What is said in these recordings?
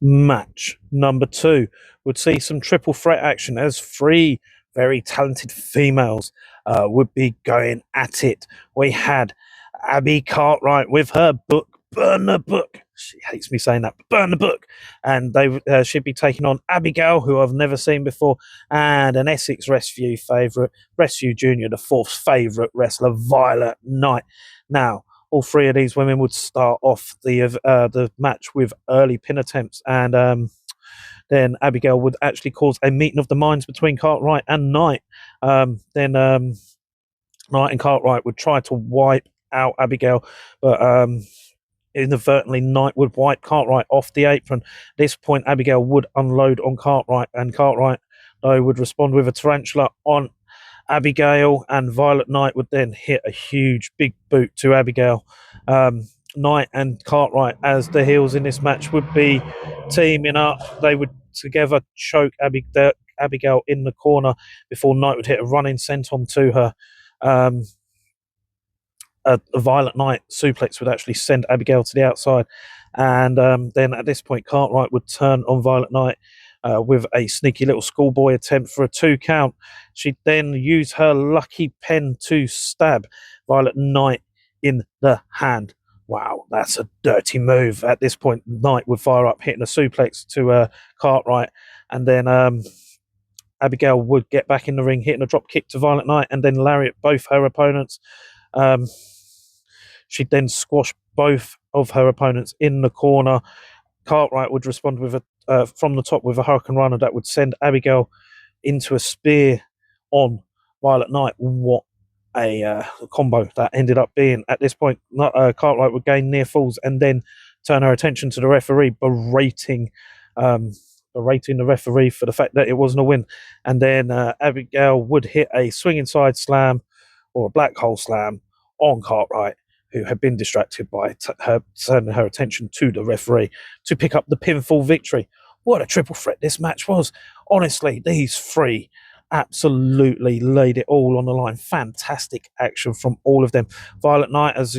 Match number two would see some triple threat action as three very talented females would be going at it. We had Abby Cartwright with her book, Burn the Book. She hates me saying that, but Burn the Book. And she'd be taking on Abigail, who I've never seen before, and an Essex Rescue favourite, Rescue Junior, the fourth favourite wrestler, Violet Knight. Now, all three of these women would start off the match with early pin attempts, and then Abigail would actually cause a meeting of the minds between Cartwright and Knight. Then Knight and Cartwright would try to wipe out Abigail, but inadvertently Knight would wipe Cartwright off the apron. At this point, Abigail would unload on Cartwright, and Cartwright though would respond with a tarantula on Abigail, and Violet Knight would then hit a huge big boot to Abigail. Knight and Cartwright, as the heels in this match, would be teaming up. They would together choke Abigail in the corner before Knight would hit a running senton to her. A Violet Knight suplex would actually send Abigail to the outside, and then at this point Cartwright would turn on Violet Knight with a sneaky little schoolboy attempt for a 2 count. She'd then use her lucky pen to stab Violet Knight in the hand. Wow, that's a dirty move. At this point, Knight would fire up, hitting a suplex to Cartwright, and then Abigail would get back in the ring, hitting a drop kick to Violet Knight, and then lariat both her opponents. She'd then squash both of her opponents in the corner. Cartwright would respond with a from the top with a Hurricane Runner that would send Abigail into a spear on Violet Knight. What a combo that ended up being. At this point, Cartwright would gain near falls and then turn her attention to the referee, berating the referee for the fact that it wasn't a win. And then Abigail would hit a swinging side slam or a black hole slam on Cartwright, who had been distracted by her turning her attention to the referee to pick up the pinfall victory. What a triple threat this match was. Honestly, these three absolutely laid it all on the line. Fantastic action from all of them. Violet Knight, as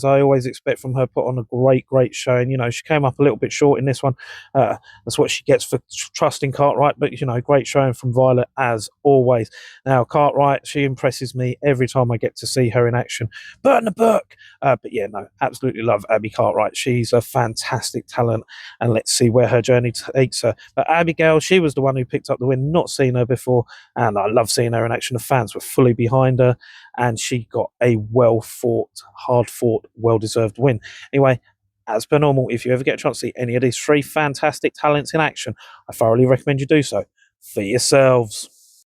I always expect from her, put on a great showing. You know, she came up a little bit short in this one. That's what she gets for trusting Cartwright, but, you know, great showing from Violet as always. Now, Cartwright, she impresses me every time I get to see her in action. Burn the Book! But yeah, no, absolutely love Abby Cartwright. She's a fantastic talent, and let's see where her journey takes her. But Abigail, she was the one who picked up the win, not seen her before, and I love seeing her in action. The fans were fully behind her, and she got a hard-fought, well-deserved win. Anyway, as per normal, if you ever get a chance to see any of these three fantastic talents in action, I thoroughly recommend you do so for yourselves.